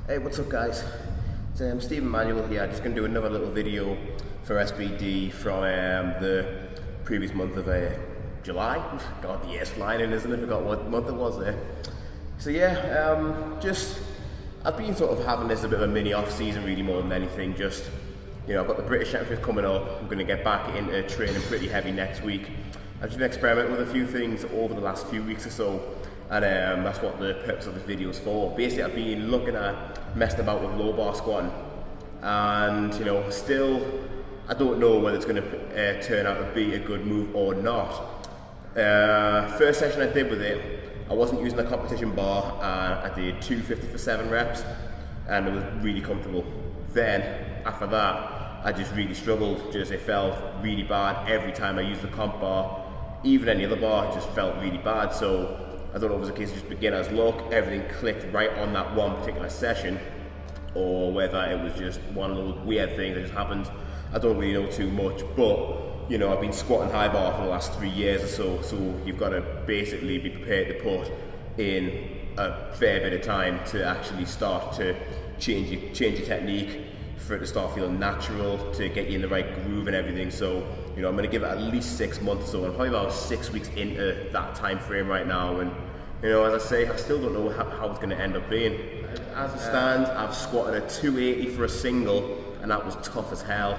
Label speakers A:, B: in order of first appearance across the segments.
A: Hey, what's up guys? It's Stephen Manuel here. Just going to do another little video for SBD from the previous month of July. God, the year's flying in, isn't it? I forgot what month it was there. So yeah, I've been sort of having this a bit of a mini off season really more than anything. Just, you know, I've got the British Championship coming up. I'm going to get back into training pretty heavy next week. I've just been experimenting with a few things over the last few weeks or so. And that's what the purpose of this video is for. Basically, I've been looking at messing about with low bar squatting, and you know, still, I don't know whether it's going to turn out to be a good move or not. First session I did with it, I wasn't using a competition bar, and I did 250 for 7 reps, and it was really comfortable. Then after that, I just really struggled. It felt really bad every time I used the comp bar. Even any other bar, it just felt really bad. So I don't know if it was a case of just beginner's luck, everything clicked right on that one particular session, or whether it was just one of those weird things that just happened. I don't really know too much, but you know, I've been squatting high bar for the last 3 years or so you've got to basically be prepared to put in a fair bit of time to actually start to change your technique, for it to start feeling natural, to get you in the right groove and everything. So, you know, I'm going to give it at least 6 months or so. I'm probably about 6 weeks into that time frame right now, and you know, as I say, I still don't know how it's going to end up being. As it stands, I've squatted a 280 for a single, and that was tough as hell.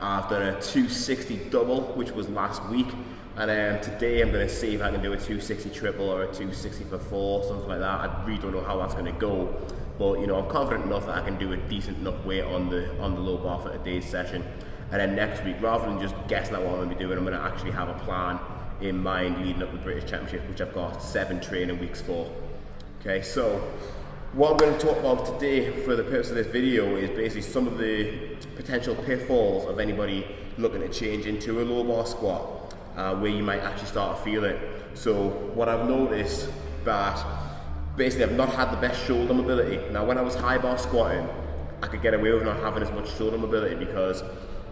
A: I've done a 260 double, which was last week, and today I'm going to see if I can do a 260 triple or a 260 for 4, something like that. I really don't know how that's going to go, but you know, I'm confident enough that I can do a decent enough weight on the low bar for today's session. And then next week, rather than just guessing at what I'm going to be doing, I'm going to actually have a plan in mind leading up to the British Championship, which I've got 7 training weeks for. Okay, so what I'm going to talk about today for the purpose of this video is basically some of the potential pitfalls of anybody looking to change into a low bar squat, where you might actually start to feel it. So what I've noticed, that basically I've not had the best shoulder mobility. Now when I was high bar squatting, I could get away with not having as much shoulder mobility because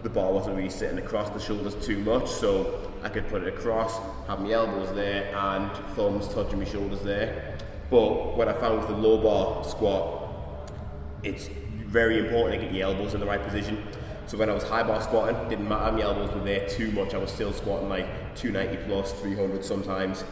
A: the bar wasn't really sitting across the shoulders too much, so I could put it across, have my elbows there and thumbs touching my shoulders there. But what I found with the low bar squat, it's very important to get your elbows in the right position. So when I was high bar squatting, didn't matter, my elbows were there too much. I was still squatting like 290 plus, 300 sometimes.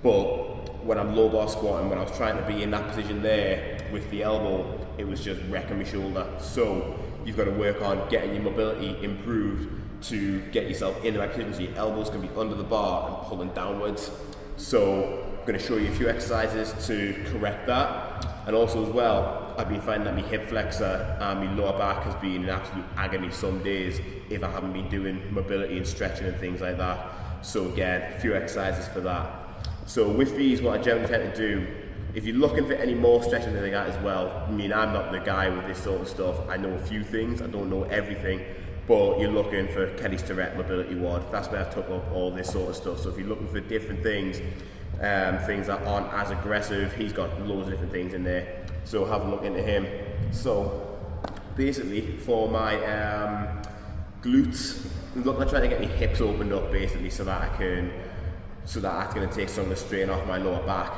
A: But when I'm low bar squatting, when I was trying to be in that position there with the elbow, it was just wrecking my shoulder. So you've got to work on getting your mobility improved to get yourself in the right position, so your elbows can be under the bar and pulling downwards. So I'm going to show you a few exercises to correct that. And also as well, I've been finding that my hip flexor and my lower back has been in absolute agony some days if I haven't been doing mobility and stretching and things like that. So again, a few exercises for that. So with these, what I generally tend to do, if you're looking for any more stretching than that as well, I mean, I'm not the guy with this sort of stuff. I know a few things, I don't know everything, but you're looking for Kelly's Tourette Mobility Ward. That's where I took up all this sort of stuff. So if you're looking for different things, things that aren't as aggressive, he's got loads of different things in there. So have a look into him. So basically for my glutes, I'm trying to get my hips opened up basically so that's going to take some of the strain off my lower back.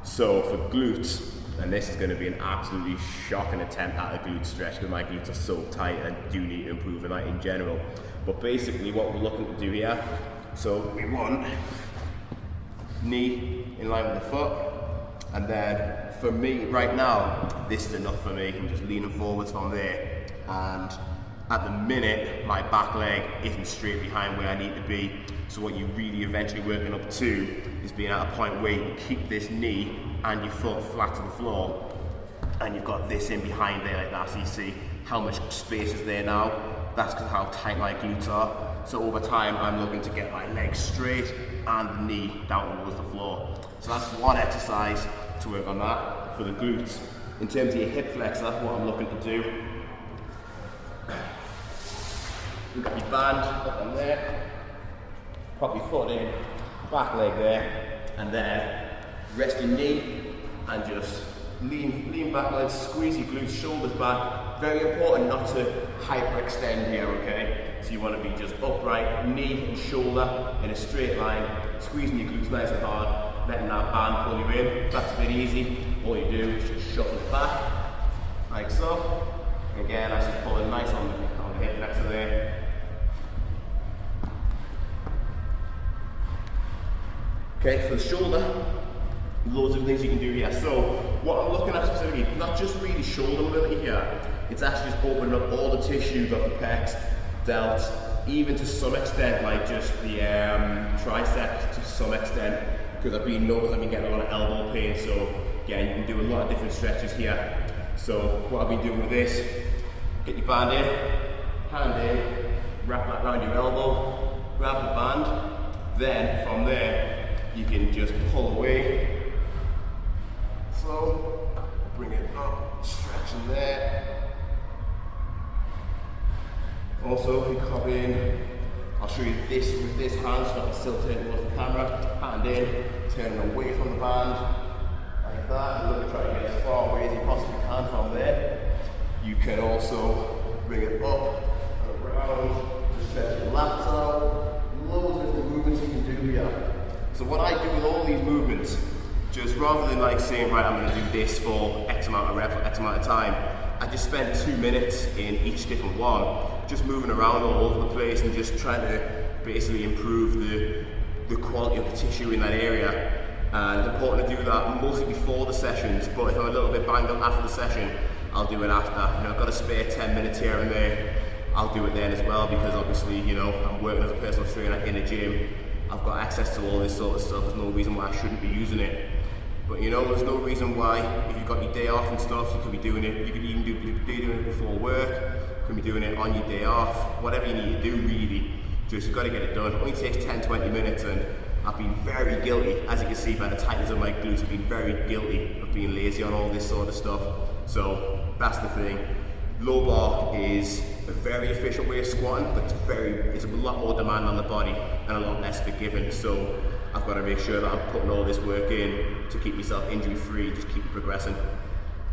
A: So for glutes, and this is going to be an absolutely shocking attempt at a glute stretch because my glutes are so tight and do need to improve in that in general. But basically what we're looking to do here, so we want knee in line with the foot, and then for me right now, this is enough for me. I'm just leaning forwards from there, and at the minute my back leg isn't straight behind where I need to be. So what you're really eventually working up to is being at a point where you can keep this knee and your foot flat to the floor, and you've got this in behind there like that, so you see how much space is there now. That's because how tight my glutes are. So over time I'm looking to get my legs straight and the knee down towards the floor. So that's one exercise to work on that for the glutes. In terms of your hip flexor, what I'm looking to do, you've got your band up on there, pop your foot in, back leg there, and then rest your knee and just lean backwards, squeeze your glutes, shoulders back. Very important not to hyperextend here, okay? So you want to be just upright, knee and shoulder in a straight line, squeezing your glutes nice and hard, letting that band pull you in. If that's a bit easy, all you do is just shuffle it back, like so. Again, that's just pulling nice on the hip flexor there. Okay, for the shoulder, loads of things you can do here. So what I'm looking at specifically, not just really shoulder mobility here, it's actually just opening up all the tissues of the pecs, delts, even to some extent like just the triceps to some extent, because I've been getting a lot of elbow pain. So again, you can do a lot of different stretches here. So what I've been doing with this, get your band in, hand in, wrap that around your elbow, grab the band, then from there you can just pull away. So bring it up, stretching there. Also, if you come in, I'll show you this with this hand, so I can still turn towards the camera. Hand in, turning away from the band, like that. And look, try to get as far away as you possibly can from there. You can also bring it up and around, just stretch your lats out. Loads of different movements you can do here. So what I do with all these movements, just rather than like saying, right, I'm going to do this for X amount of reps, X amount of time, I just spend 2 minutes in each different one, just moving around all over the place and just trying to basically improve the quality of the tissue in that area. And it's important to do that mostly before the sessions, but if I'm a little bit banged up after the session, I'll do it after. You know, I've got to spare 10 minutes here and there, I'll do it then as well, because obviously, you know, I'm working as a personal trainer in a gym. I've got access to all this sort of stuff. There's no reason why I shouldn't be using it. But you know, there's no reason why, if you've got your day off and stuff, you could be doing it. You could even be doing it before work. You could be doing it on your day off. Whatever you need to do, really. Just, you've got to get it done. It only takes 10-20 minutes, and I've been very guilty, as you can see by the tightness of my glutes, I've been very guilty of being lazy on all this sort of stuff. So that's the thing. Low bar is a very efficient way of squatting, but it's a lot more demand on the body and a lot less forgiving. So I've got to make sure that I'm putting all this work in to keep myself injury free, just keep progressing.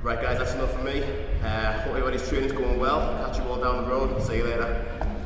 A: Right guys, that's enough for me. Hope everybody's training's going well. Catch you all down the road. See you later.